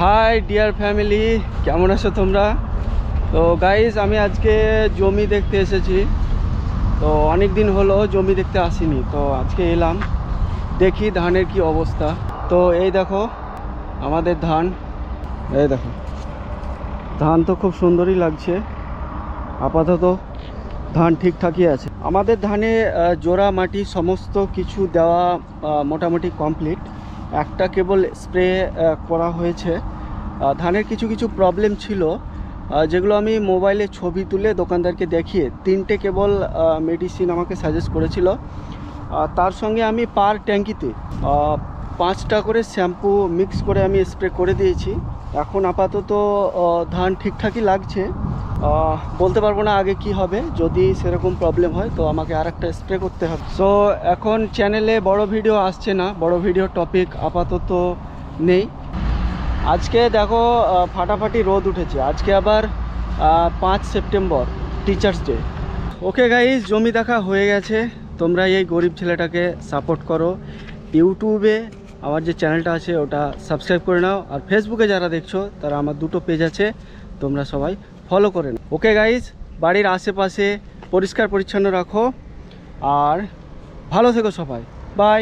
High deer family, কেমন আছো তোমরা? তো গাইস, আমি আজকে জমি দেখতে এসেছি। তো অনেক দিন হলো জমি দেখতে আসিনি, তো আজকে এলাম, দেখি ধানের কি অবস্থা। তো এই দেখো আমাদের ধান, এই দেখো ধান তো খুব সুন্দরই লাগছে। আপাতত ধান ঠিকঠাকই আছে। আমাদের ধানে জোড়া মাটি সমস্ত কিছু দেওয়া মোটামুটি কমপ্লিট। একটা কেবল স্প্রে করা হয়েছে। ধানের কিছু কিছু প্রবলেম ছিল, যেগুলো আমি মোবাইলে ছবি তুলে দোকানদারকে দেখিয়ে 3টে কেবল মেডিসিন আমাকে সাজেস্ট করেছিল। তার সঙ্গে আমি পার ট্যাঙ্কিতে 5টা করে শ্যাম্পু মিক্স করে আমি স্প্রে করে দিয়েছি। এখন আপাতত ধান ঠিকঠাকই লাগছে। বলতে পারবো না আগে কি হবে, যদি সেরকম প্রবলেম হয় তো আমাকে আরেকটা স্প্রে করতে হবে। সো এখন চ্যানেলে বড় ভিডিও আসছে না, বড় ভিডিও টপিক আপাতত নেই। আজকে দেখো ফাটাফাটি রোদ উঠেছে। আজকে আবার 5 September, teachers day. Okay guys, জমি দেখা হয়ে গেছে। তোমরা এই গরিব ছেলেটাকে সাপোর্ট করো। ইউটিউবে আমার যে চ্যানেলটা আছে ওটা সাবস্ক্রাইব করে নাও, আর ফেসবুকে যারা দেখছো তারা আমার 2টো পেজ আছে, তোমরা সবাই ফলো করে নাও। ওকে গাইস, বাড়ির আশেপাশে পরিষ্কার পরিচ্ছন্ন রাখো আর ভালো থেকো সবাই। বাই।